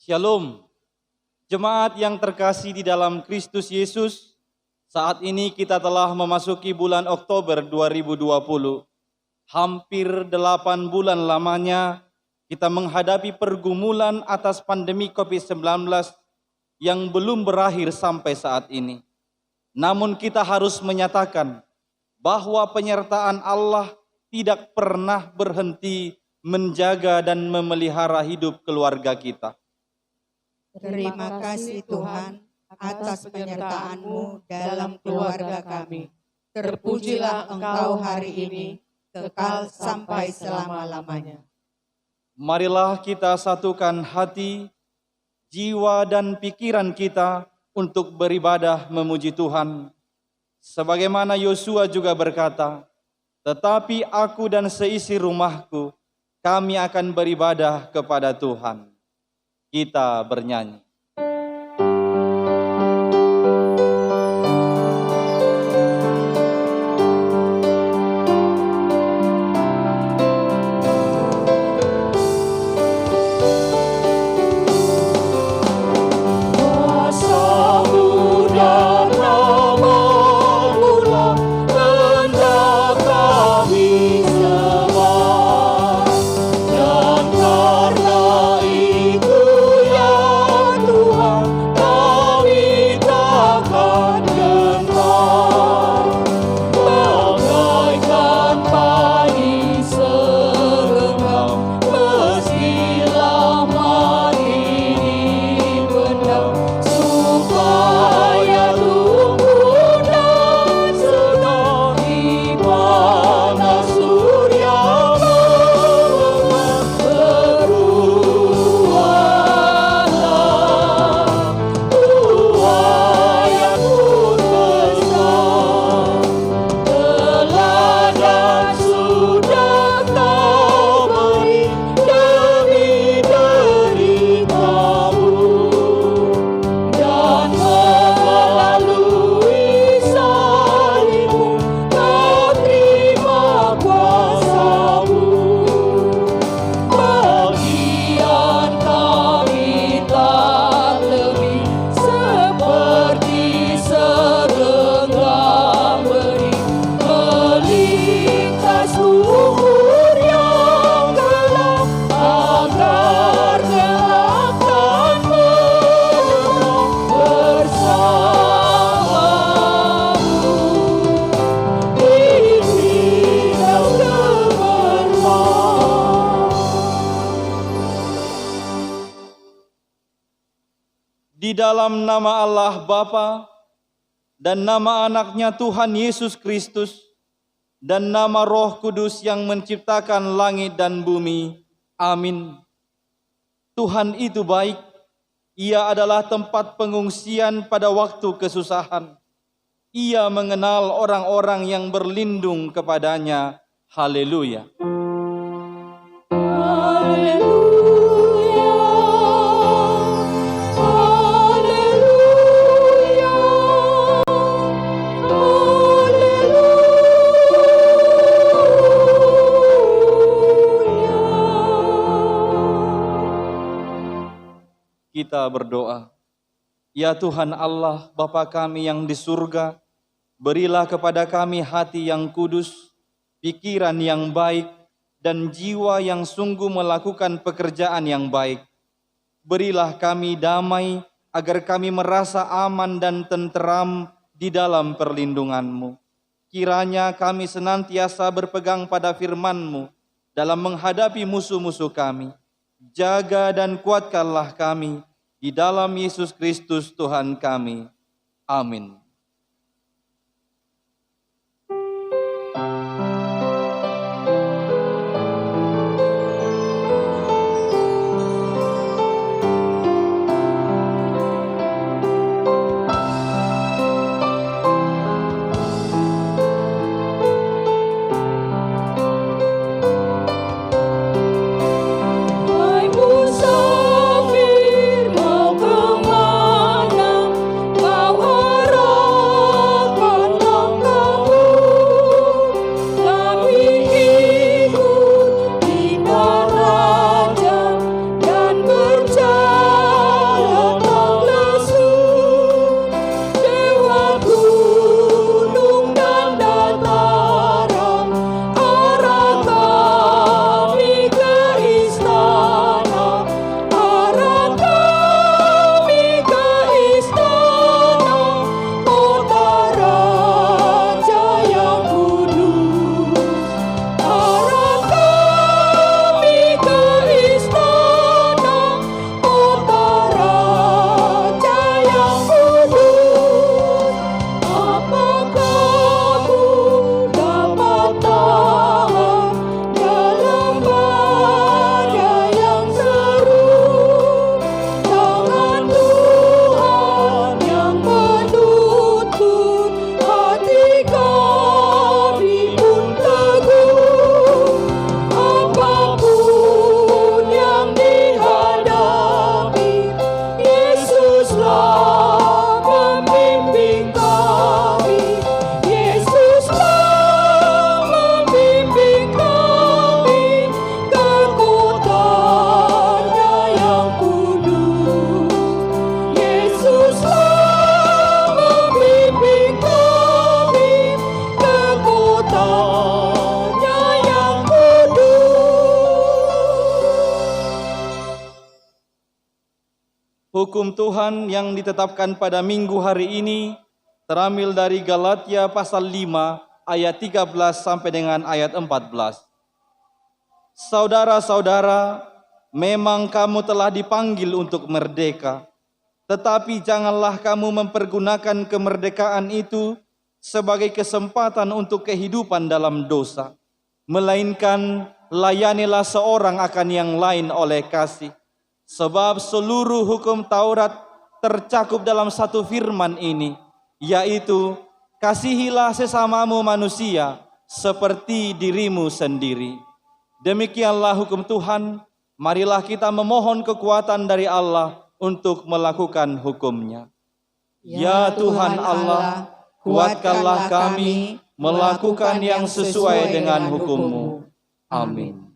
Shalom, jemaat yang terkasih di dalam Kristus Yesus, saat ini kita telah memasuki bulan Oktober 2020. Hampir 8 bulan lamanya kita menghadapi pergumulan atas pandemi COVID-19 yang belum berakhir sampai saat ini. Namun kita harus menyatakan bahwa penyertaan Allah tidak pernah berhenti menjaga dan memelihara hidup keluarga kita. Terima kasih Tuhan atas penyertaan-Mu dalam keluarga kami. Terpujilah Engkau hari ini, kekal sampai selama-lamanya. Marilah kita satukan hati, jiwa dan pikiran kita untuk beribadah memuji Tuhan. Sebagaimana Yosua juga berkata, "Tetapi aku dan seisi rumahku, kami akan beribadah kepada Tuhan." Kita bernyanyi. Di dalam nama Allah Bapa dan nama anaknya Tuhan Yesus Kristus dan nama Roh Kudus yang menciptakan langit dan bumi. Amin. Tuhan itu baik. Ia adalah tempat pengungsian pada waktu kesusahan. Ia mengenal orang-orang yang berlindung kepadanya. Haleluya. Kita berdoa. Ya Tuhan Allah, Bapa kami yang di surga, berilah kepada kami hati yang kudus, pikiran yang baik, dan jiwa yang sungguh melakukan pekerjaan yang baik. Berilah kami damai, agar kami merasa aman dan tenteram di dalam perlindungan-Mu. Kiranya kami senantiasa berpegang pada firman-Mu dalam menghadapi musuh-musuh kami. Jaga dan kuatkanlah kami di dalam Yesus Kristus Tuhan kami. Amin. Musafir mau kemana? Kau harap Hukum Tuhan yang ditetapkan pada minggu hari ini terambil dari Galatia pasal 5 ayat 13 sampai dengan ayat 14. Saudara-saudara, memang kamu telah dipanggil untuk merdeka, tetapi janganlah kamu mempergunakan kemerdekaan itu sebagai kesempatan untuk kehidupan dalam dosa, melainkan layanilah seorang akan yang lain oleh kasih. Sebab seluruh hukum Taurat tercakup dalam satu firman ini, yaitu kasihilah sesamamu manusia seperti dirimu sendiri. Demikianlah hukum Tuhan, marilah kita memohon kekuatan dari Allah untuk melakukan hukumnya. Ya Tuhan Allah, kuatkanlah kami melakukan yang sesuai dengan hukum-Mu. Amin.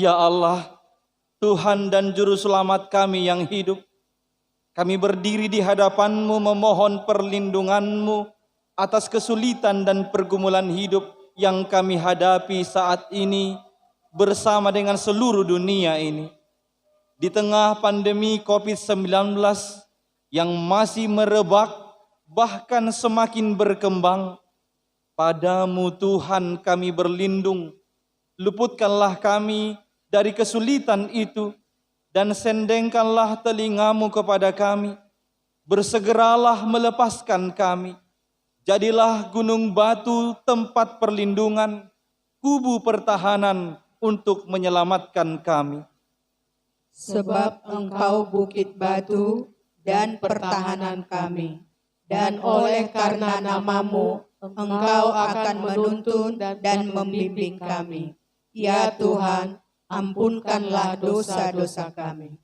Ya Allah, Tuhan dan Juru Selamat kami yang hidup, kami berdiri di hadapan-Mu memohon perlindungan-Mu atas kesulitan dan pergumulan hidup yang kami hadapi saat ini bersama dengan seluruh dunia ini. Di tengah pandemi COVID-19 yang masih merebak bahkan semakin berkembang, Padamu Tuhan kami berlindung. Luputkanlah kami dari kesulitan itu, dan sendengkanlah telinga-Mu kepada kami. Bersegeralah melepaskan kami. Jadilah gunung batu tempat perlindungan, kubu pertahanan untuk menyelamatkan kami. Sebab Engkau bukit batu dan pertahanan kami, dan oleh karena nama-Mu, Engkau akan menuntun dan membimbing kami. Ya Tuhan, ampunkanlah dosa-dosa kami.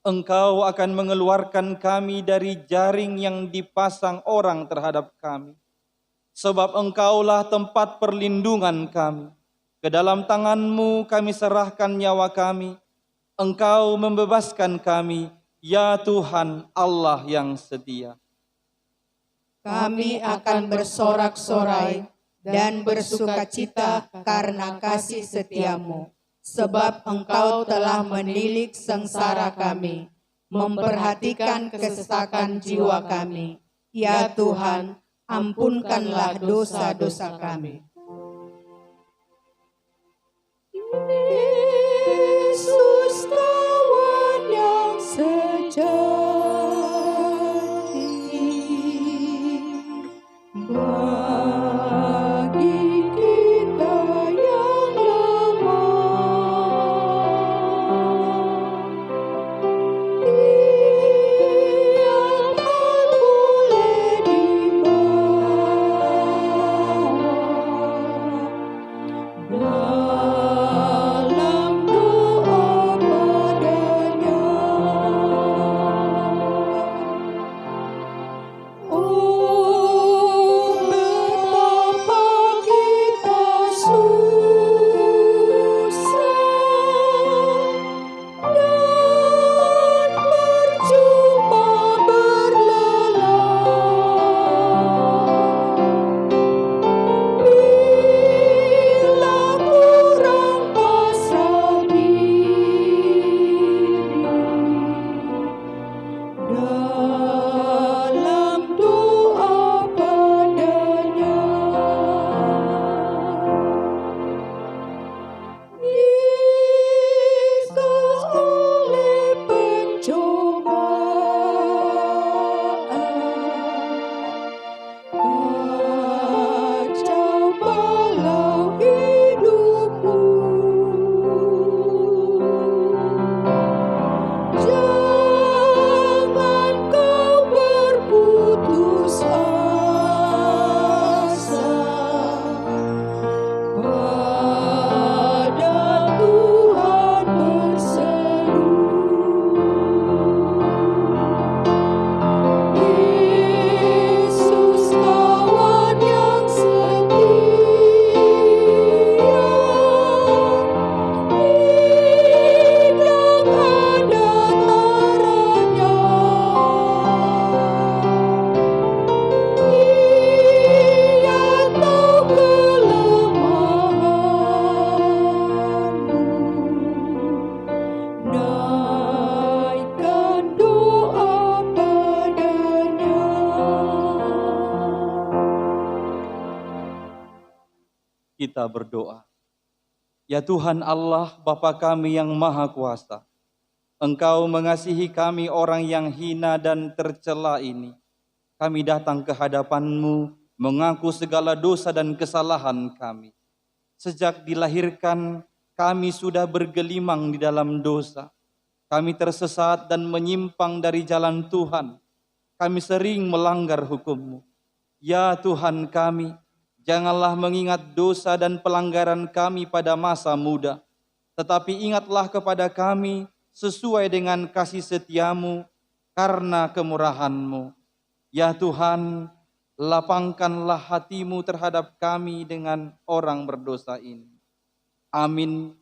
Engkau akan mengeluarkan kami dari jaring yang dipasang orang terhadap kami. Sebab Engkaulah tempat perlindungan kami. Ke dalam tangan-Mu kami serahkan nyawa kami. Engkau membebaskan kami, ya Tuhan Allah yang setia. Kami akan bersorak-sorai dan bersukacita karena kasih setia-Mu. Sebab Engkau telah menilik sengsara kami, memperhatikan kesesakan jiwa kami. Ya Tuhan, ampunkanlah dosa-dosa kami. Yesus kawan yang sejati, bagi kita yang lemah, kita berdoa. Ya Tuhan Allah, Bapa kami yang Maha Kuasa, Engkau mengasihi kami orang yang hina dan tercela ini. Kami datang ke hadapan-Mu mengaku segala dosa dan kesalahan kami. Sejak dilahirkan, kami sudah bergelimang di dalam dosa. Kami tersesat dan menyimpang dari jalan Tuhan. Kami sering melanggar hukum-Mu. Ya Tuhan kami, janganlah mengingat dosa dan pelanggaran kami pada masa muda, tetapi ingatlah kepada kami sesuai dengan kasih setia-Mu karena kemurahan-Mu. Ya Tuhan, lapangkanlah hati-Mu terhadap kami dengan orang berdosa ini. Amin.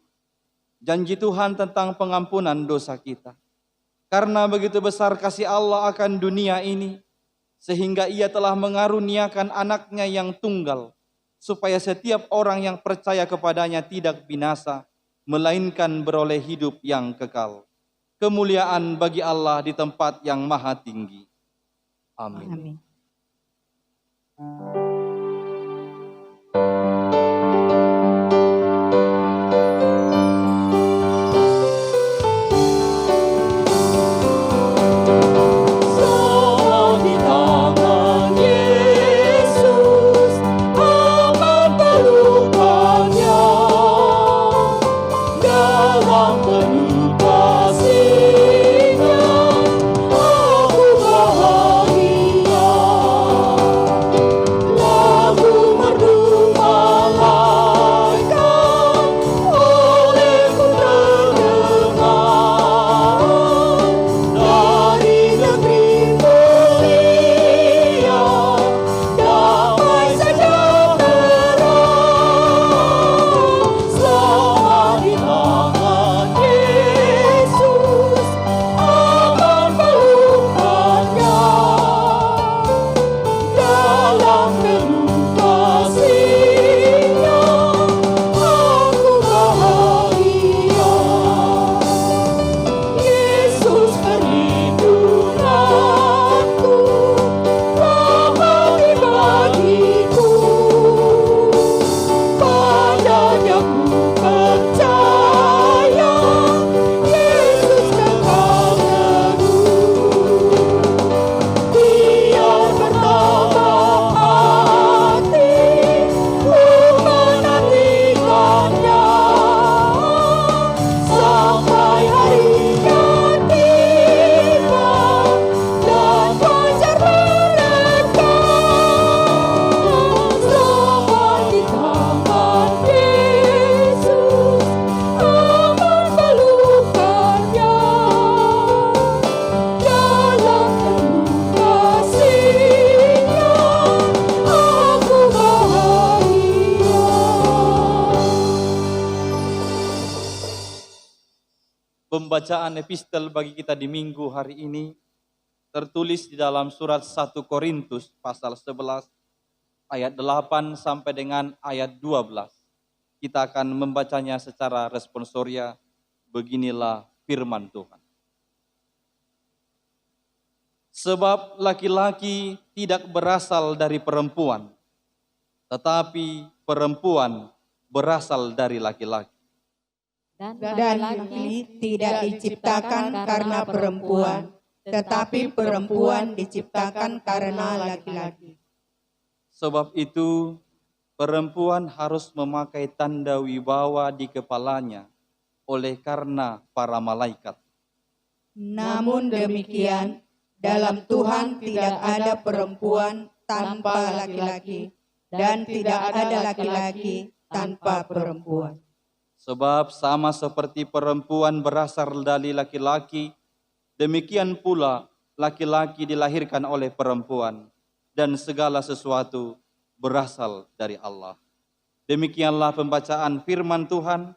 Janji Tuhan tentang pengampunan dosa kita. Karena begitu besar kasih Allah akan dunia ini, sehingga Ia telah mengaruniakan anaknya yang tunggal, supaya setiap orang yang percaya kepadanya tidak binasa, melainkan beroleh hidup yang kekal. Kemuliaan bagi Allah di tempat yang maha tinggi. Amin. Amin. Pembacaan epistel bagi kita di minggu hari ini tertulis di dalam surat 1 Korintus pasal 11 ayat 8 sampai dengan ayat 12. Kita akan membacanya secara responsoria. Beginilah firman Tuhan. Sebab laki-laki tidak berasal dari perempuan, tetapi perempuan berasal dari laki-laki. Dan laki-laki tidak diciptakan karena perempuan, tetapi perempuan diciptakan karena laki-laki. Sebab itu, perempuan harus memakai tanda wibawa di kepalanya oleh karena para malaikat. Namun demikian, dalam Tuhan tidak ada perempuan tanpa laki-laki, dan tidak ada laki-laki tanpa perempuan. Sebab sama seperti perempuan berasal dari laki-laki, demikian pula laki-laki dilahirkan oleh perempuan, dan segala sesuatu berasal dari Allah. Demikianlah pembacaan firman Tuhan.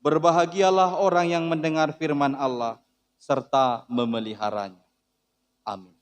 Berbahagialah orang yang mendengar firman Allah, serta memeliharanya. Amin.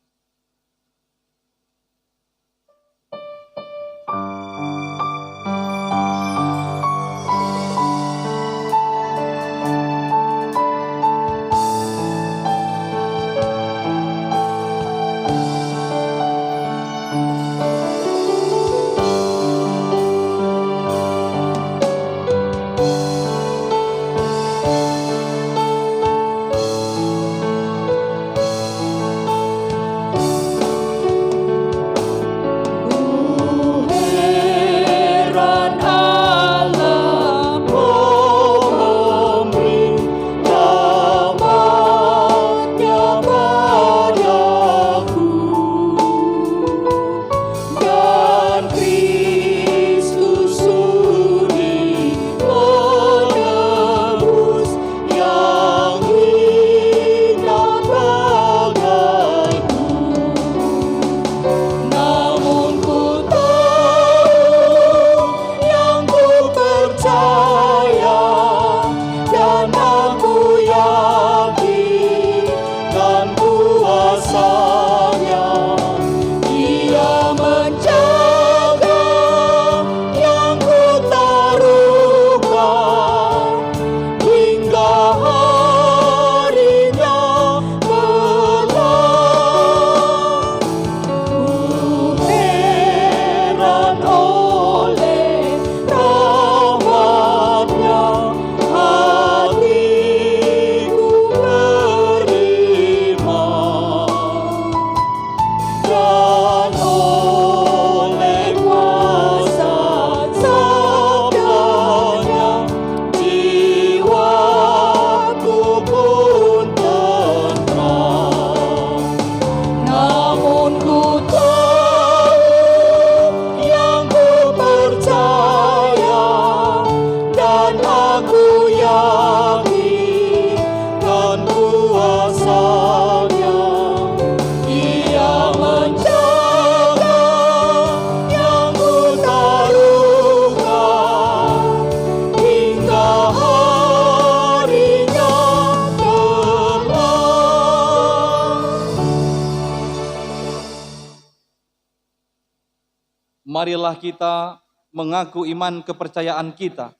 marilah kita mengaku iman kepercayaan kita,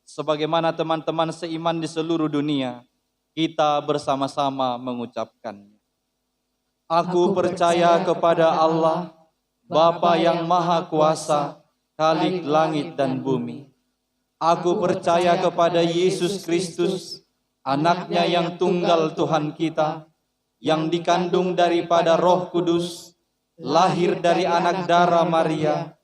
sebagaimana teman-teman seiman di seluruh dunia, kita bersama-sama mengucapkannya. Aku percaya kepada Allah, Bapa yang Maha Kuasa, Khalik langit dan bumi. Aku percaya kepada Yesus Kristus, Anaknya yang tunggal Tuhan kita, yang dikandung daripada Roh Kudus, lahir dari anak darah Maria,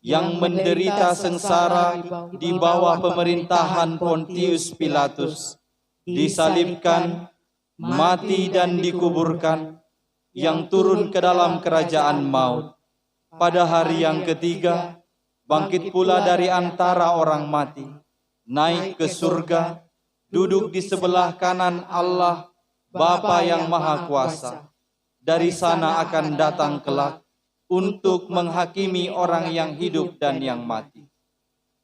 yang menderita sengsara di bawah pemerintahan Pontius Pilatus, disalibkan, mati dan dikuburkan, yang turun ke dalam kerajaan maut. Pada hari yang ketiga, bangkit pula dari antara orang mati, naik ke surga, duduk di sebelah kanan Allah, Bapa yang Maha Kuasa. Dari sana akan datang kelak untuk menghakimi orang yang hidup dan yang mati.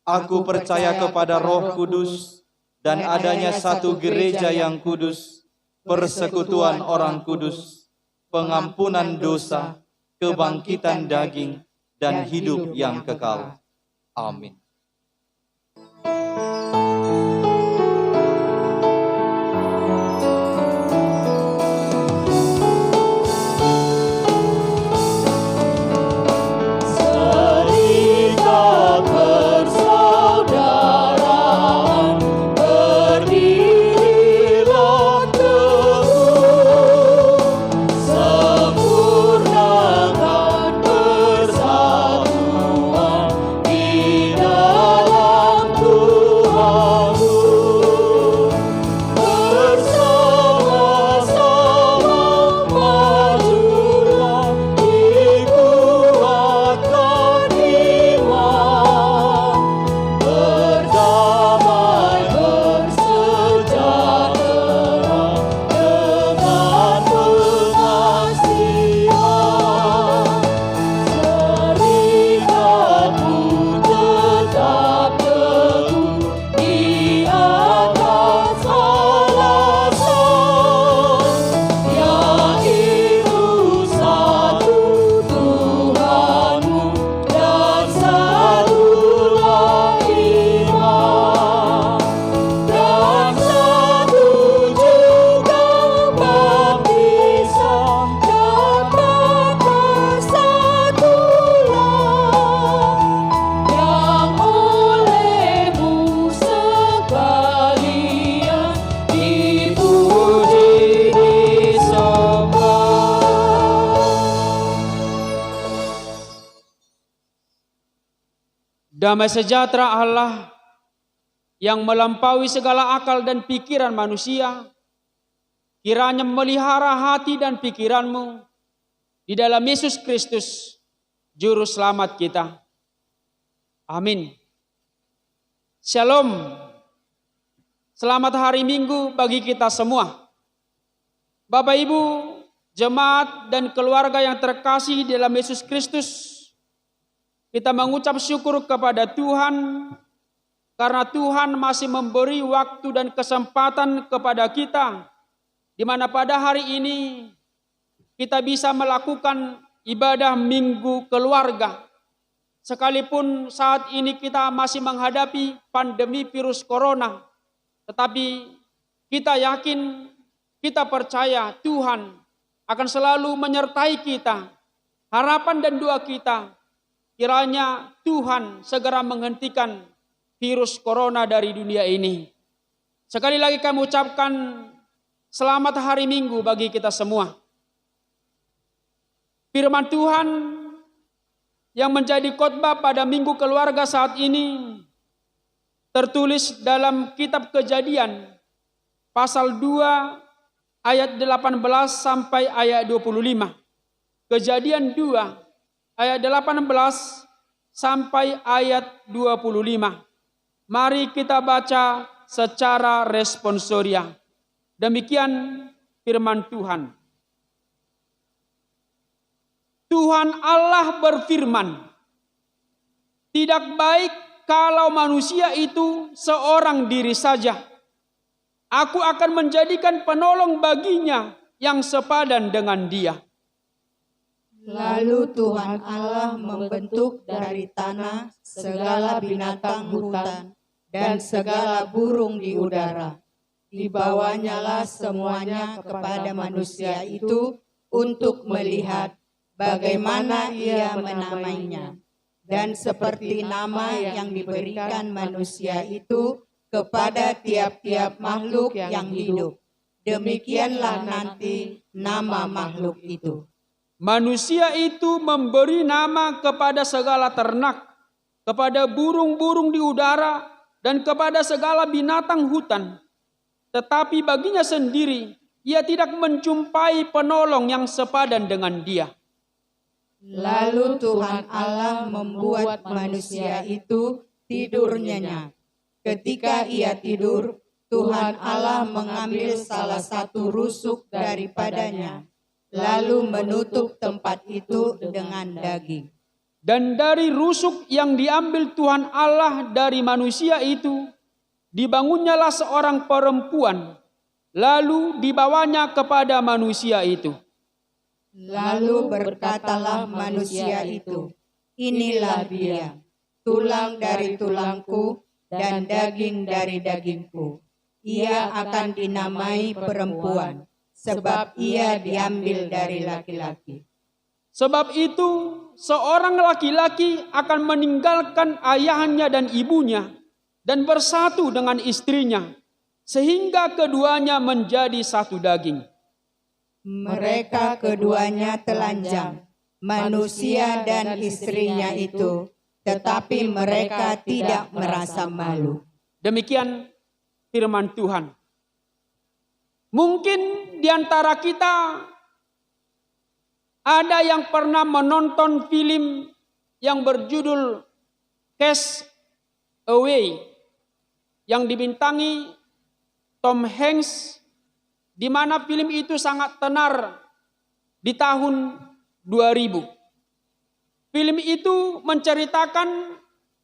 Aku percaya kepada Roh Kudus dan adanya satu gereja yang kudus, persekutuan orang kudus, pengampunan dosa, kebangkitan daging, dan hidup yang kekal. Amin. Damai sejahtera Allah yang melampaui segala akal dan pikiran manusia, kiranya memelihara hati dan pikiranmu di dalam Yesus Kristus, Juru Selamat kita. Amin. Shalom. Selamat hari Minggu bagi kita semua. Bapak Ibu, jemaat dan keluarga yang terkasih dalam Yesus Kristus, kita mengucap syukur kepada Tuhan karena Tuhan masih memberi waktu dan kesempatan kepada kita, di mana pada hari ini kita bisa melakukan ibadah Minggu Keluarga. Sekalipun saat ini kita masih menghadapi pandemi virus corona, tetapi kita yakin, kita percaya Tuhan akan selalu menyertai kita. Harapan dan doa kita, kiranya Tuhan segera menghentikan virus corona dari dunia ini. Sekali lagi kami ucapkan selamat hari Minggu bagi kita semua. Firman Tuhan yang menjadi khotbah pada Minggu Keluarga saat ini tertulis dalam kitab Kejadian pasal 2 ayat 18 sampai ayat 25. Kejadian 2 ayat 18 sampai ayat 25. Mari kita baca secara responsoria. Demikian firman Tuhan. Tuhan Allah berfirman, tidak baik kalau manusia itu seorang diri saja. Aku akan menjadikan penolong baginya yang sepadan dengan dia. Lalu Tuhan Allah membentuk dari tanah segala binatang hutan dan segala burung di udara. Dibawanyalah semuanya kepada manusia itu untuk melihat bagaimana ia menamainya. Dan seperti nama yang diberikan manusia itu kepada tiap-tiap makhluk yang hidup, demikianlah nanti nama makhluk itu. Manusia itu memberi nama kepada segala ternak, kepada burung-burung di udara, dan kepada segala binatang hutan. Tetapi baginya sendiri, ia tidak menjumpai penolong yang sepadan dengan dia. Lalu Tuhan Allah membuat manusia itu tidur nyenyak. Ketika ia tidur, Tuhan Allah mengambil salah satu rusuk daripadanya, lalu menutup tempat itu dengan daging. Dan dari rusuk yang diambil Tuhan Allah dari manusia itu, dibangunnyalah seorang perempuan, lalu dibawanya kepada manusia itu. Lalu berkatalah manusia itu, inilah dia, tulang dari tulangku dan daging dari dagingku. Ia akan dinamai perempuan, sebab ia diambil dari laki-laki. Sebab itu, seorang laki-laki akan meninggalkan ayahnya dan ibunya dan bersatu dengan istrinya, sehingga keduanya menjadi satu daging. Mereka keduanya telanjang, manusia dan istrinya itu, tetapi mereka tidak merasa malu. Demikian firman Tuhan. Mungkin di antara kita ada yang pernah menonton film yang berjudul Cast Away yang dibintangi Tom Hanks, di mana film itu sangat tenar di tahun 2000. Film itu menceritakan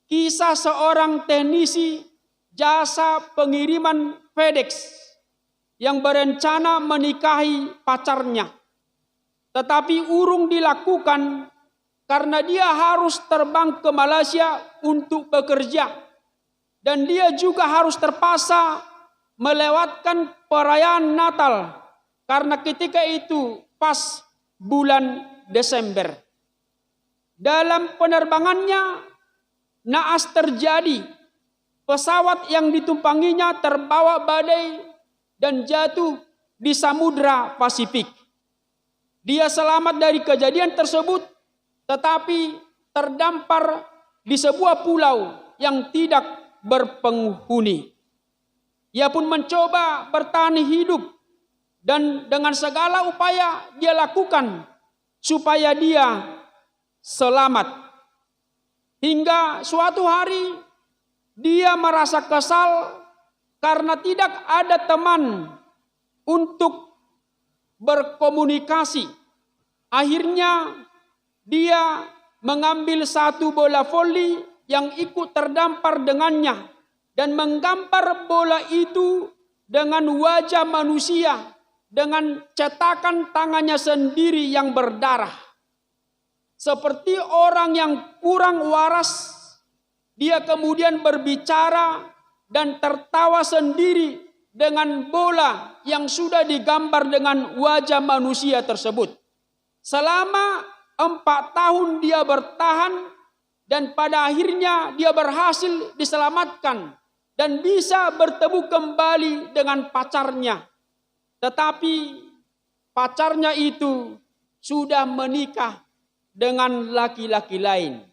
kisah seorang teknisi jasa pengiriman FedEx yang berencana menikahi pacarnya. Tetapi urung dilakukan karena dia harus terbang ke Malaysia untuk bekerja. Dan dia juga harus terpaksa melewatkan perayaan Natal karena ketika itu pas bulan Desember. Dalam penerbangannya naas terjadi. Pesawat yang ditumpanginya terbawa badai dan jatuh di Samudra Pasifik. Dia selamat dari kejadian tersebut, tetapi terdampar di sebuah pulau yang tidak berpenghuni. Ia pun mencoba bertahan hidup dan dengan segala upaya dia lakukan supaya dia selamat. Hingga suatu hari dia merasa kesal karena tidak ada teman untuk berkomunikasi. Akhirnya dia mengambil satu bola voli yang ikut terdampar dengannya dan menggambar bola itu dengan wajah manusia dengan cetakan tangannya sendiri yang berdarah. Seperti orang yang kurang waras, dia kemudian berbicara dan tertawa sendiri dengan bola yang sudah digambar dengan wajah manusia tersebut. Selama 4 tahun dia bertahan dan pada akhirnya dia berhasil diselamatkan dan bisa bertemu kembali dengan pacarnya. Tetapi pacarnya itu sudah menikah dengan laki-laki lain.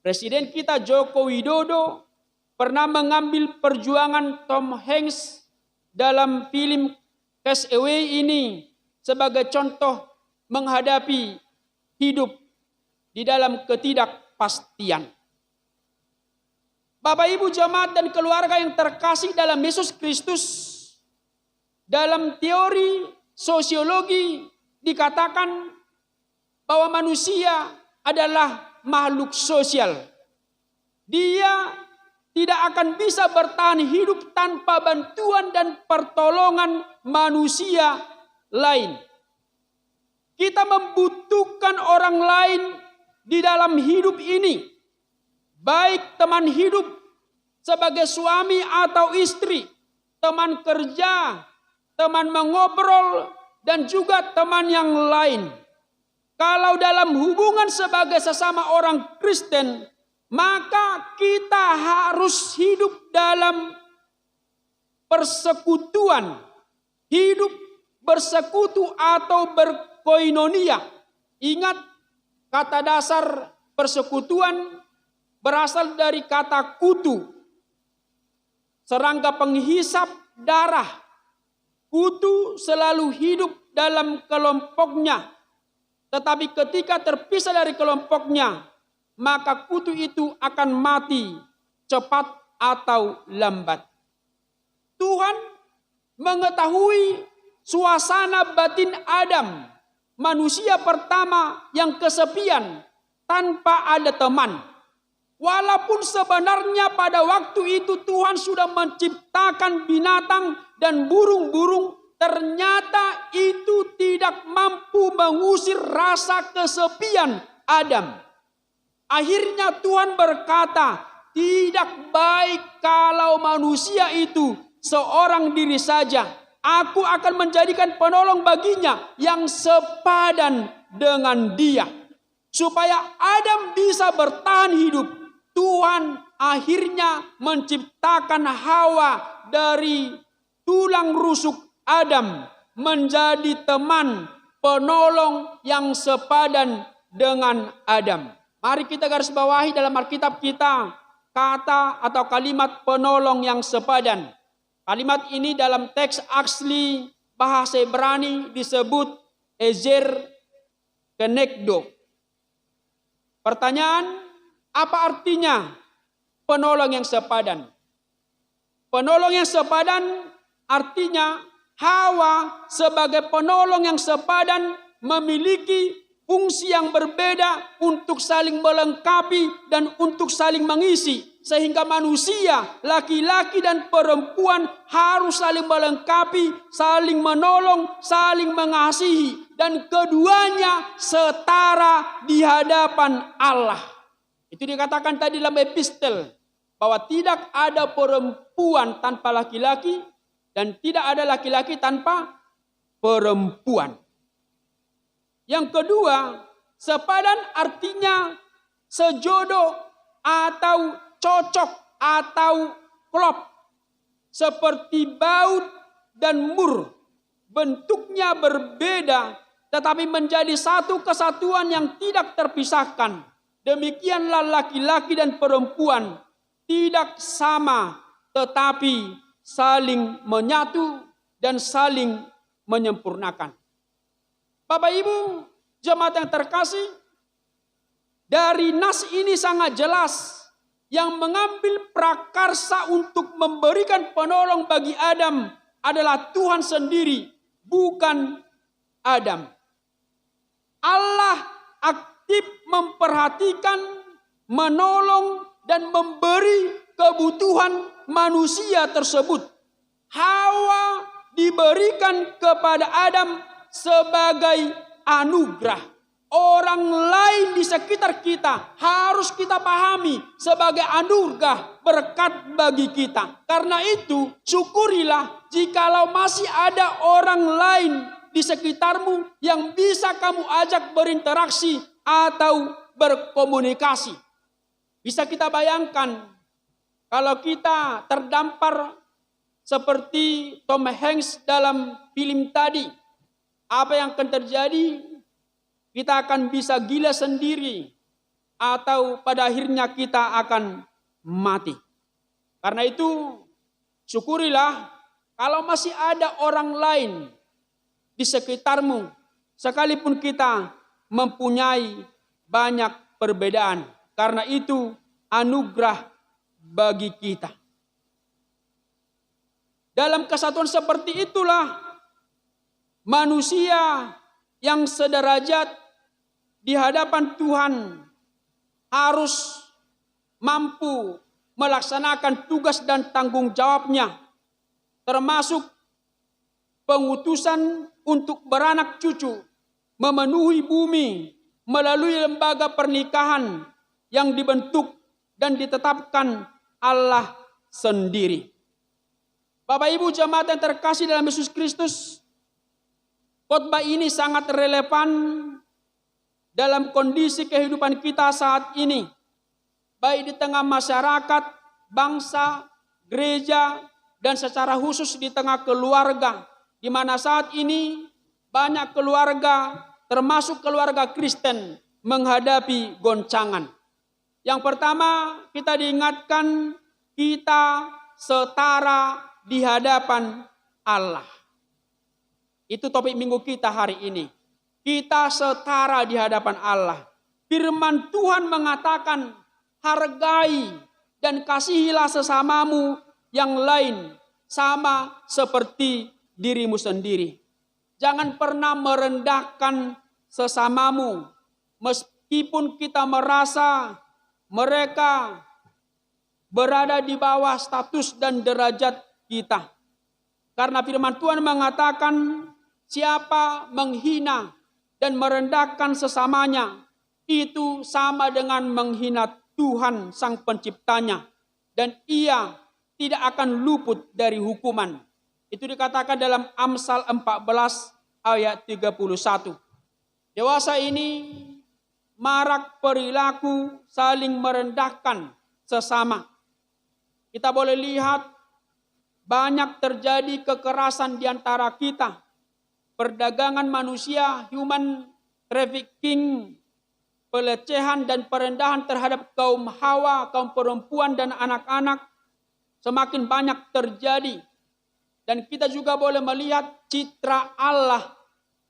Presiden kita Joko Widodo pernah mengambil perjuangan Tom Hanks dalam film Cast Away ini sebagai contoh menghadapi hidup di dalam ketidakpastian. Bapak Ibu jemaat dan keluarga yang terkasih dalam Yesus Kristus, dalam teori sosiologi dikatakan bahwa manusia adalah makhluk sosial. Dia tidak akan bisa bertahan hidup tanpa bantuan dan pertolongan manusia lain. kita membutuhkan orang lain di dalam hidup ini. Baik teman hidup sebagai suami atau istri, teman kerja, teman mengobrol, dan juga teman yang lain. Kalau dalam hubungan sebagai sesama orang Kristen, maka kita harus hidup dalam persekutuan, hidup bersekutu atau berkoinonia. Ingat, kata dasar persekutuan berasal dari kata kutu, serangga penghisap darah. Kutu selalu hidup dalam kelompoknya, tetapi ketika terpisah dari kelompoknya, maka kutu itu akan mati cepat atau lambat. Tuhan mengetahui suasana batin Adam, manusia pertama yang kesepian tanpa ada teman. Walaupun sebenarnya pada waktu itu Tuhan sudah menciptakan binatang dan burung-burung, ternyata itu tidak mampu mengusir rasa kesepian Adam. Akhirnya Tuhan berkata, tidak baik kalau manusia itu seorang diri saja. Aku akan menjadikan penolong baginya yang sepadan dengan dia. Supaya Adam bisa bertahan hidup, Tuhan akhirnya menciptakan Hawa dari tulang rusuk Adam menjadi teman penolong yang sepadan dengan Adam. Mari kita garis bawahi dalam Alkitab kita kata atau kalimat penolong yang sepadan. Kalimat ini dalam teks asli bahasa Ibrani disebut Ezer Kenegdo. Pertanyaan, apa artinya penolong yang sepadan? Penolong yang sepadan artinya Hawa sebagai penolong yang sepadan memiliki fungsi yang berbeda untuk saling melengkapi dan untuk saling mengisi. Sehingga manusia, laki-laki dan perempuan harus saling melengkapi, saling menolong, saling mengasihi. Dan keduanya setara di hadapan Allah. Itu dikatakan tadi dalam epistel, bahwa tidak ada perempuan tanpa laki-laki dan tidak ada laki-laki tanpa perempuan. Yang kedua, sepadan artinya sejodoh atau cocok atau klop. Seperti baut dan mur. Bentuknya berbeda tetapi menjadi satu kesatuan yang tidak terpisahkan. Demikianlah laki-laki dan perempuan tidak sama tetapi saling menyatu dan saling menyempurnakan. Bapak Ibu, jemaat yang terkasih, dari nas ini sangat jelas yang mengambil prakarsa untuk memberikan penolong bagi Adam adalah Tuhan sendiri, bukan Adam. Allah aktif memperhatikan, menolong, dan memberi kebutuhan manusia tersebut. Hawa diberikan kepada Adam sebagai anugerah. Orang lain di sekitar kita harus kita pahami sebagai anugerah berkat bagi kita. Karena itu syukurilah jikalau masih ada orang lain di sekitarmu yang bisa kamu ajak berinteraksi atau berkomunikasi. Bisa kita bayangkan kalau kita terdampar seperti Tom Hanks dalam film tadi. Apa yang akan terjadi? Kita akan bisa gila sendiri atau pada akhirnya kita akan mati. Karena itu syukurilah kalau masih ada orang lain di sekitarmu, sekalipun kita mempunyai banyak perbedaan. Karena itu anugerah bagi kita. Dalam kesatuan seperti itulah manusia yang sederajat di hadapan Tuhan harus mampu melaksanakan tugas dan tanggung jawabnya, termasuk pengutusan untuk beranak cucu memenuhi bumi melalui lembaga pernikahan yang dibentuk dan ditetapkan Allah sendiri. Bapak Ibu jemaat yang terkasih dalam Yesus Kristus, khotbah ini sangat relevan dalam kondisi kehidupan kita saat ini, baik di tengah masyarakat, bangsa, gereja, dan secara khusus di tengah keluarga, di mana saat ini banyak keluarga, termasuk keluarga Kristen, menghadapi goncangan. Yang pertama, kita diingatkan kita setara di hadapan Allah. Itu topik minggu kita hari ini. Kita setara di hadapan Allah. Firman Tuhan mengatakan, hargai dan kasihilah sesamamu yang lain sama seperti dirimu sendiri. Jangan pernah merendahkan sesamamu meskipun kita merasa mereka berada di bawah status dan derajat kita. Karena firman Tuhan mengatakan, siapa menghina dan merendahkan sesamanya, itu sama dengan menghina Tuhan sang penciptanya. Dan ia tidak akan luput dari hukuman. Itu dikatakan dalam Amsal 14 ayat 31. Dewasa ini marak perilaku saling merendahkan sesama. Kita boleh lihat banyak terjadi kekerasan di antara kita. Perdagangan manusia, human trafficking, pelecehan dan perendahan terhadap kaum hawa, kaum perempuan dan anak-anak semakin banyak terjadi. Dan kita juga boleh melihat citra Allah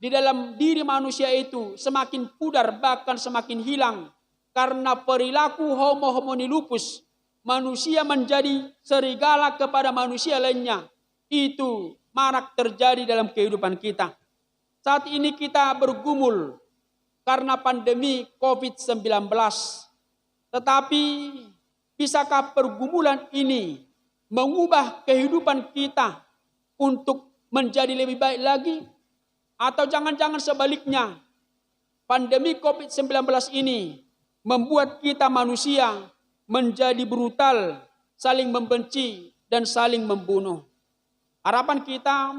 di dalam diri manusia itu semakin pudar, bahkan semakin hilang. Karena perilaku homo homini lupus, manusia menjadi serigala kepada manusia lainnya. Itu marak terjadi dalam kehidupan kita. Saat ini kita bergumul karena pandemi COVID-19. Tetapi bisakah pergumulan ini mengubah kehidupan kita untuk menjadi lebih baik lagi? Atau jangan-jangan sebaliknya, pandemi COVID-19 ini membuat kita manusia menjadi brutal, saling membenci dan saling membunuh. Harapan kita,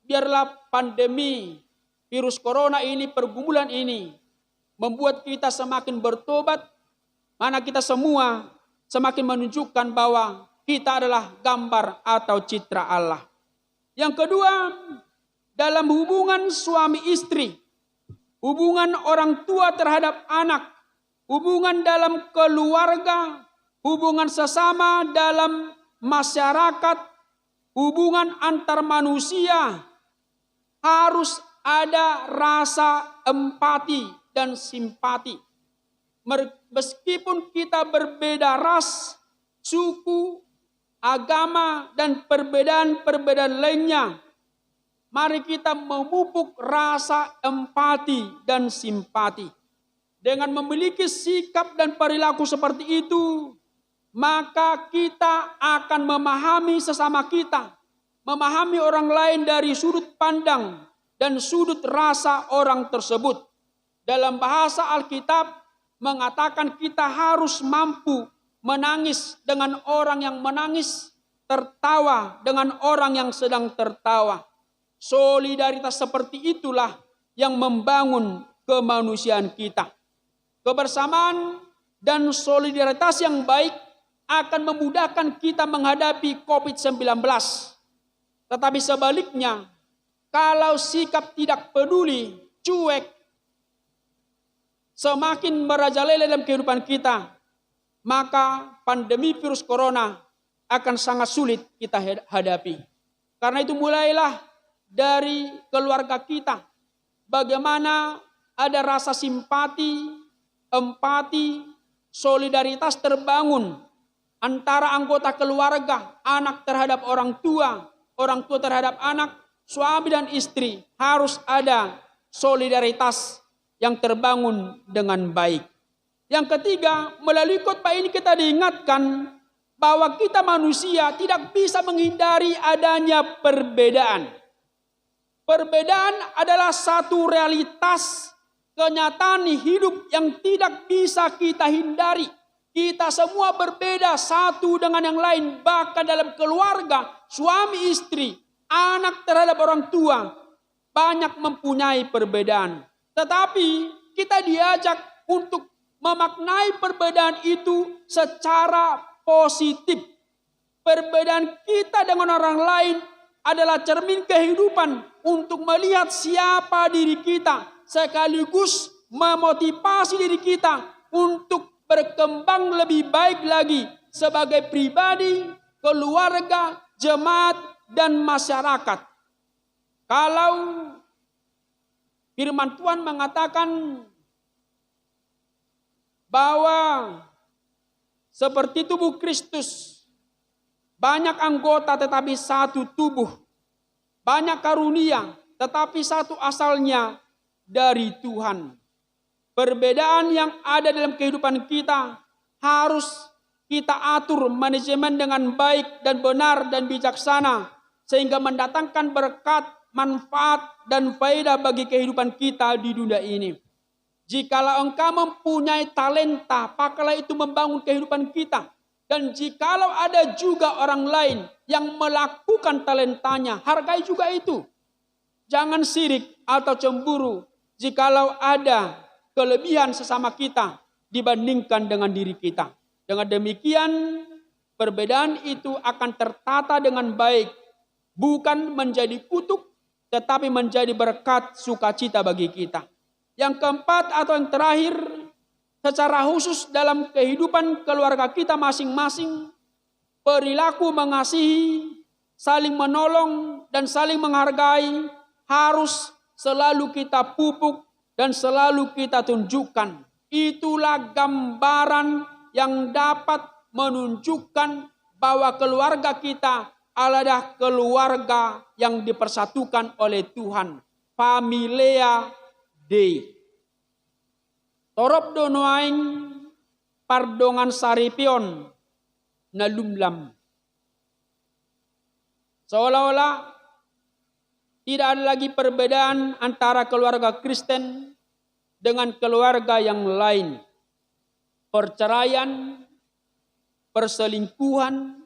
biarlah pandemi virus corona ini, pergumulan ini membuat kita semakin bertobat, mana kita semua semakin menunjukkan bahwa kita adalah gambar atau citra Allah. Yang kedua, dalam hubungan suami istri, hubungan orang tua terhadap anak, hubungan dalam keluarga, hubungan sesama dalam masyarakat, hubungan antar manusia, harus ada rasa empati dan simpati. Meskipun kita berbeda ras, suku, agama, dan perbedaan-perbedaan lainnya, mari kita memupuk rasa empati dan simpati. Dengan memiliki sikap dan perilaku seperti itu, maka kita akan memahami sesama kita, memahami orang lain dari sudut pandang dan sudut rasa orang tersebut. Dalam bahasa Alkitab mengatakan kita harus mampu menangis dengan orang yang menangis, tertawa dengan orang yang sedang tertawa. Solidaritas seperti itulah yang membangun kemanusiaan kita. Kebersamaan dan solidaritas yang baik akan memudahkan kita menghadapi COVID-19. Tetapi sebaliknya, kalau sikap tidak peduli, cuek, semakin merajalela dalam kehidupan kita, maka pandemi virus corona akan sangat sulit kita hadapi. Karena itu mulailah dari keluarga kita. Bagaimana ada rasa simpati, empati, solidaritas terbangun antara anggota keluarga, anak terhadap orang tua terhadap anak, suami dan istri. Harus ada solidaritas yang terbangun dengan baik. Yang ketiga, melalui khotbah ini kita diingatkan bahwa kita manusia tidak bisa menghindari adanya perbedaan. Perbedaan adalah satu realitas kenyataan hidup yang tidak bisa kita hindari. Kita semua berbeda satu dengan yang lain. Bahkan dalam keluarga, suami istri, anak terhadap orang tua, banyak mempunyai perbedaan. Tetapi kita diajak untuk memaknai perbedaan itu secara positif. Perbedaan kita dengan orang lain adalah cermin kehidupan untuk melihat siapa diri kita, sekaligus memotivasi diri kita untuk berkembang lebih baik lagi sebagai pribadi, keluarga, jemaat, dan masyarakat. Kalau firman Tuhan mengatakan bahwa seperti tubuh Kristus, banyak anggota tetapi satu tubuh. Banyak karunia tetapi satu asalnya dari Tuhan. Perbedaan yang ada dalam kehidupan kita harus kita atur manajemen dengan baik dan benar dan bijaksana. Sehingga mendatangkan berkat, manfaat dan faedah bagi kehidupan kita di dunia ini. Jikalau engkau mempunyai talenta, pakailah itu membangun kehidupan kita. Dan jikalau ada juga orang lain yang melakukan talentanya, hargai juga itu. Jangan sirik atau cemburu jikalau ada kelebihan sesama kita dibandingkan dengan diri kita. Dengan demikian, perbedaan itu akan tertata dengan baik. Bukan menjadi kutuk, tetapi menjadi berkat sukacita bagi kita. Yang keempat atau yang terakhir, secara khusus dalam kehidupan keluarga kita masing-masing, perilaku mengasihi, saling menolong, dan saling menghargai harus selalu kita pupuk dan selalu kita tunjukkan. Itulah gambaran yang dapat menunjukkan bahwa keluarga kita adalah keluarga yang dipersatukan oleh Tuhan. Familia Dei. Torop donoaing pardongan saripion nalumlam. Seolah-olah tidak ada lagi perbedaan antara keluarga Kristen dengan keluarga yang lain. Perceraian, perselingkuhan,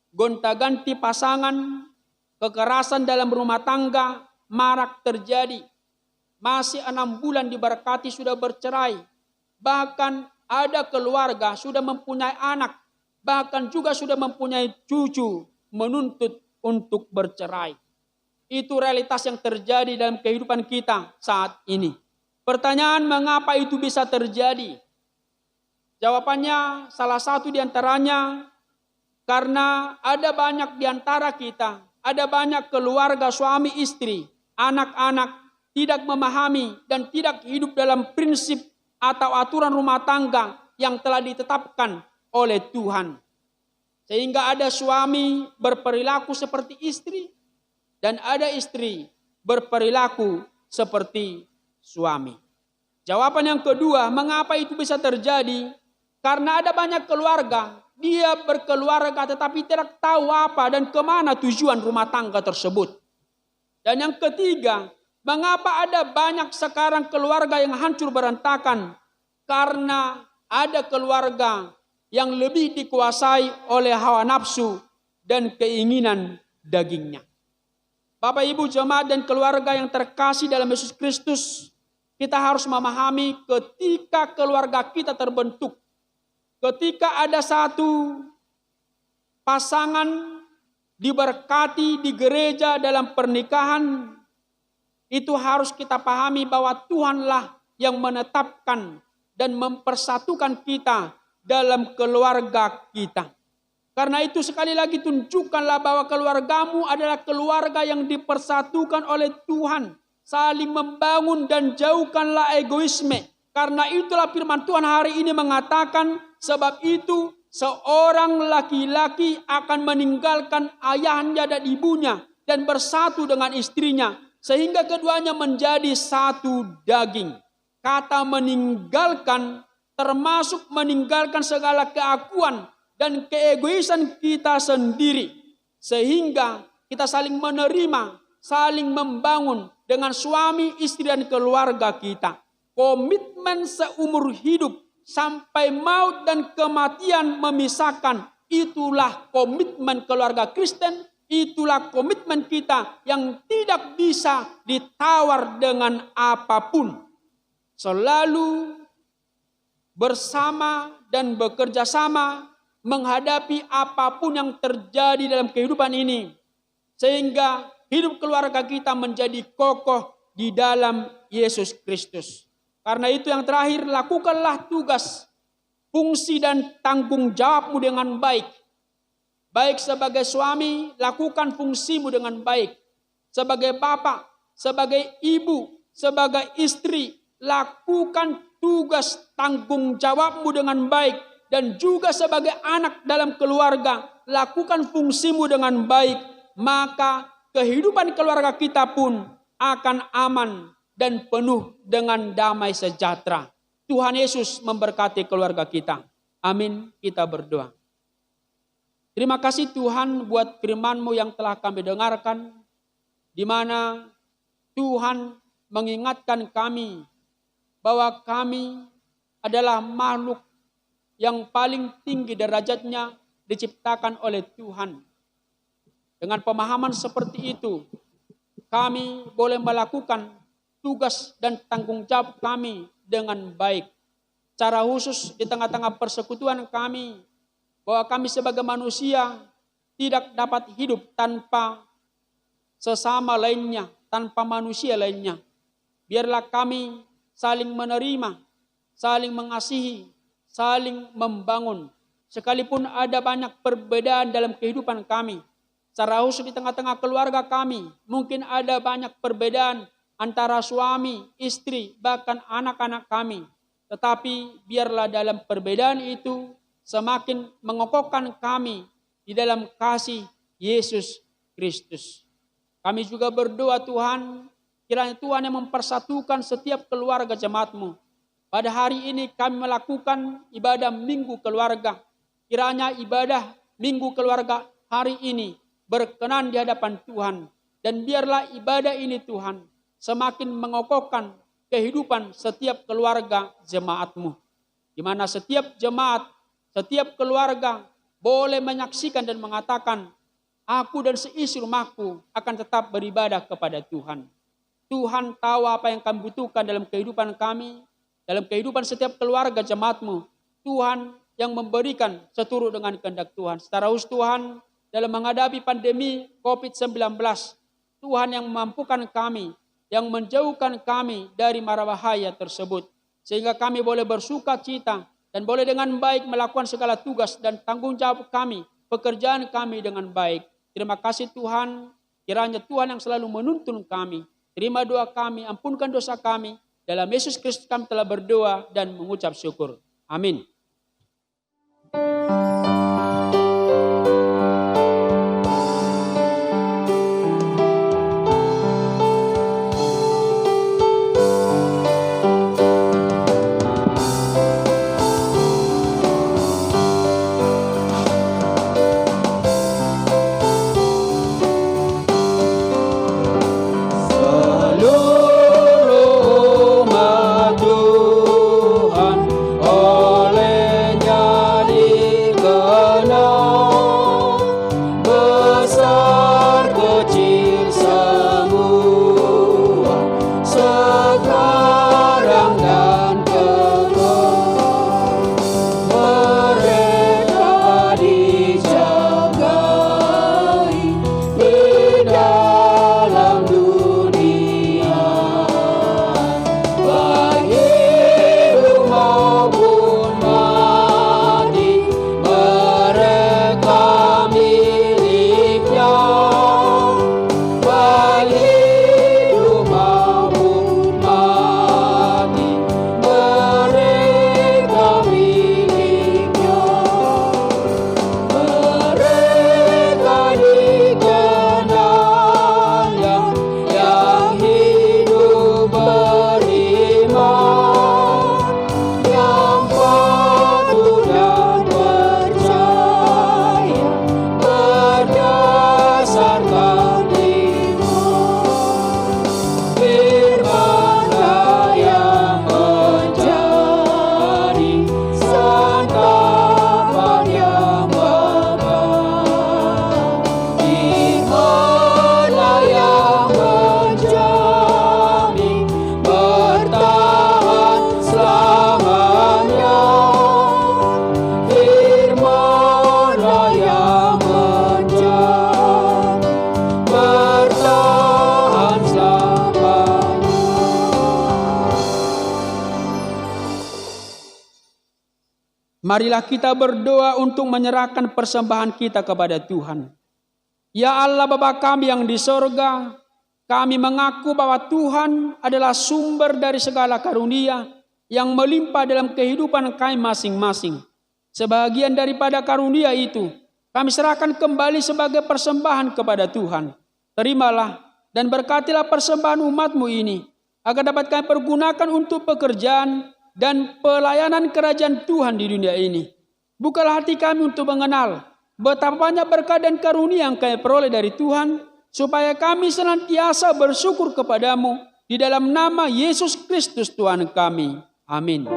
gonta-ganti pasangan, kekerasan dalam rumah tangga marak terjadi. Masih 6 bulan diberkati sudah bercerai. Bahkan ada keluarga sudah mempunyai anak. Bahkan juga sudah mempunyai cucu menuntut untuk bercerai. Itu realitas yang terjadi dalam kehidupan kita saat ini. Pertanyaan mengapa itu bisa terjadi? Jawabannya salah satu di antaranya karena ada banyak di antara kita. Ada banyak keluarga suami istri, anak-anak tidak memahami dan tidak hidup dalam prinsip atau aturan rumah tangga yang telah ditetapkan oleh Tuhan. Sehingga ada suami berperilaku seperti istri dan ada istri berperilaku seperti suami. Jawaban yang kedua, mengapa itu bisa terjadi? Karena ada banyak keluarga, dia berkeluarga tetapi tidak tahu apa dan kemana tujuan rumah tangga tersebut. Dan yang ketiga, mengapa ada banyak sekarang keluarga yang hancur berantakan? Karena ada keluarga yang lebih dikuasai oleh hawa nafsu dan keinginan dagingnya. Bapak Ibu jemaat dan keluarga yang terkasih dalam Yesus Kristus, kita harus memahami ketika keluarga kita terbentuk, ketika ada satu pasangan diberkati di gereja dalam pernikahan, itu harus kita pahami bahwa Tuhanlah yang menetapkan dan mempersatukan kita dalam keluarga kita. Karena itu sekali lagi tunjukkanlah bahwa keluargamu adalah keluarga yang dipersatukan oleh Tuhan. Saling membangun dan jauhkanlah egoisme. Karena itulah firman Tuhan hari ini mengatakan, sebab itu seorang laki-laki akan meninggalkan ayahnya dan ibunya dan bersatu dengan istrinya. Sehingga keduanya menjadi satu daging. Kata meninggalkan termasuk meninggalkan segala keakuan dan keegoisan kita sendiri. Sehingga kita saling menerima saling membangun dengan suami, istri, dan keluarga kita. Komitmen seumur hidup sampai maut dan kematian memisahkan. Itulah komitmen keluarga Kristen. Itulah komitmen kita yang tidak bisa ditawar dengan apapun. Selalu bersama dan bekerja sama menghadapi apapun yang terjadi dalam kehidupan ini. Sehingga hidup keluarga kita menjadi kokoh di dalam Yesus Kristus. Karena itu yang terakhir, lakukanlah tugas, fungsi dan tanggung jawabmu dengan baik. Baik sebagai suami, lakukan fungsimu dengan baik. Sebagai bapak, sebagai ibu, sebagai istri, lakukan tugas tanggung jawabmu dengan baik. Dan juga sebagai anak dalam keluarga, lakukan fungsimu dengan baik. Maka kehidupan keluarga kita pun akan aman dan penuh dengan damai sejahtera. Tuhan Yesus memberkati keluarga kita. Amin. Kita berdoa. Terima kasih Tuhan buat firman-Mu yang telah kami dengarkan, di mana Tuhan mengingatkan kami bahwa kami adalah makhluk yang paling tinggi derajatnya diciptakan oleh Tuhan. Dengan pemahaman seperti itu, kami boleh melakukan tugas dan tanggung jawab kami dengan baik. Secara khusus di tengah-tengah persekutuan kami, bahwa kami sebagai manusia tidak dapat hidup tanpa sesama lainnya, tanpa manusia lainnya. Biarlah kami saling menerima, saling mengasihi, saling membangun. Sekalipun ada banyak perbedaan dalam kehidupan kami, secara khusus di tengah-tengah keluarga kami, mungkin ada banyak perbedaan antara suami, istri, bahkan anak-anak kami. Tetapi biarlah dalam perbedaan itu semakin mengokohkan kami di dalam kasih Yesus Kristus. Kami juga berdoa Tuhan, kiranya Tuhan yang mempersatukan setiap keluarga jemaat-Mu. Pada hari ini kami melakukan ibadah Minggu Keluarga. Kiranya ibadah Minggu Keluarga hari ini berkenan di hadapan Tuhan. Dan biarlah ibadah ini Tuhan semakin mengokohkan kehidupan setiap keluarga jemaat-Mu. Di mana setiap jemaat, setiap keluarga boleh menyaksikan dan mengatakan, aku dan seisi rumahku akan tetap beribadah kepada Tuhan. Tuhan tahu apa yang kami butuhkan dalam kehidupan kami, dalam kehidupan setiap keluarga jemaat-Mu. Tuhan yang memberikan seturut dengan kehendak Tuhan. Secara khusus Tuhan dalam menghadapi pandemi COVID-19, Tuhan yang memampukan kami, yang menjauhkan kami dari mara bahaya tersebut. Sehingga kami boleh bersuka cita dan boleh dengan baik melakukan segala tugas dan tanggung jawab kami, pekerjaan kami dengan baik. Terima kasih Tuhan, kiranya Tuhan yang selalu menuntun kami. Terima doa kami, ampunkan dosa kami. Dalam Yesus Kristus kami telah berdoa dan mengucap syukur. Amin. Oleh Marilah kita berdoa untuk menyerahkan persembahan kita kepada Tuhan. Ya Allah Bapa kami yang di sorga, kami mengaku bahwa Tuhan adalah sumber dari segala karunia yang melimpah dalam kehidupan kami masing-masing. Sebagian daripada karunia itu, kami serahkan kembali sebagai persembahan kepada Tuhan. Terimalah dan berkatilah persembahan umat-Mu ini, agar dapat kami pergunakan untuk pekerjaan dan pelayanan kerajaan Tuhan di dunia ini. Bukalah hati kami untuk mengenal betapa banyak berkat dan karunia yang kami peroleh dari Tuhan, supaya kami senantiasa bersyukur kepadamu di dalam nama Yesus Kristus Tuhan kami. Amin.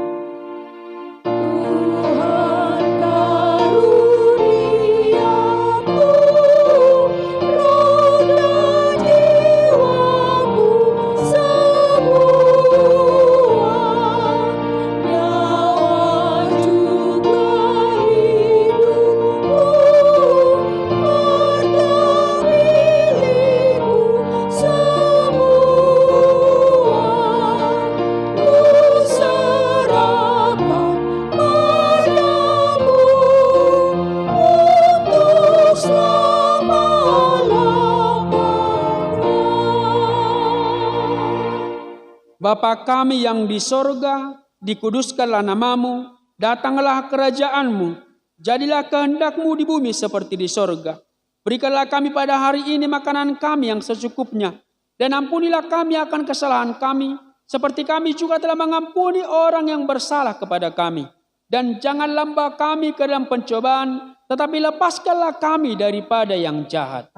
Bapa kami yang di sorga, dikuduskanlah namamu, datanglah kerajaanmu, jadilah kehendak-Mu di bumi seperti di sorga. Berikanlah kami pada hari ini makanan kami yang secukupnya, dan ampunilah kami akan kesalahan kami, seperti kami juga telah mengampuni orang yang bersalah kepada kami. Dan jangan lambat kami ke dalam pencobaan, tetapi lepaskanlah kami daripada yang jahat.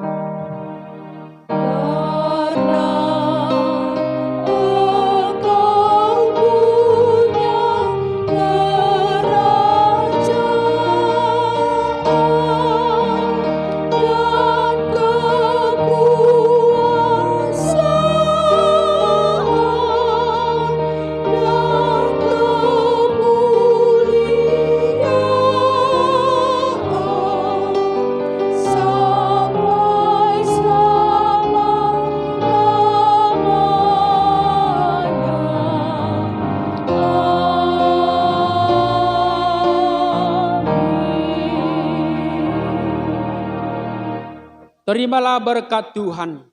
Terimalah berkat Tuhan.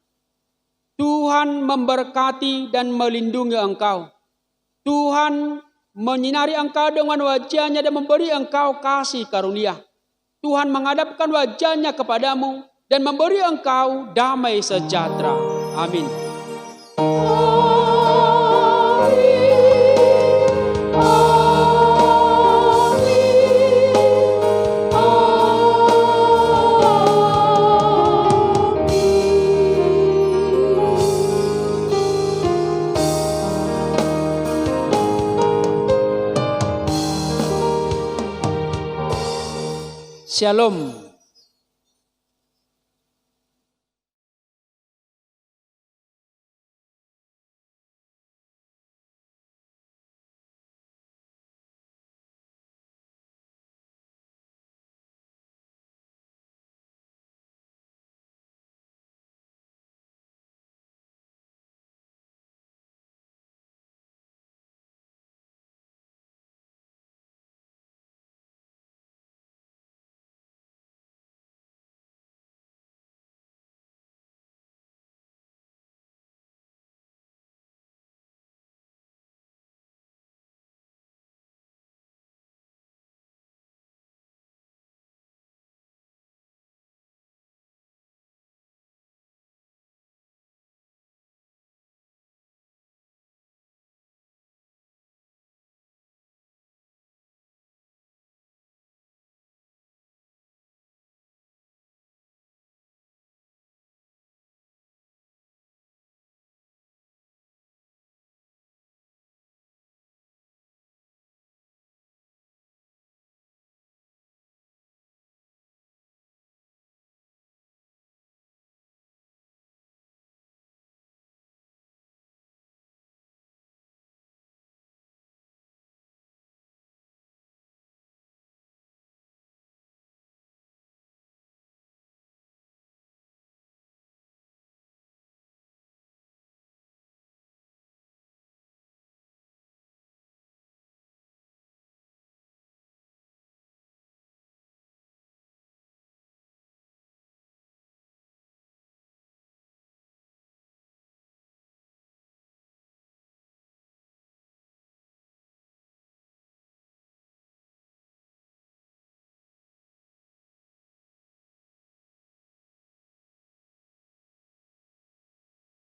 Tuhan memberkati dan melindungi engkau. Tuhan menyinari engkau dengan wajah-Nya dan memberi engkau kasih karunia. Tuhan menghadapkan wajah-Nya kepadamu dan memberi engkau damai sejahtera. Amin. Shalom.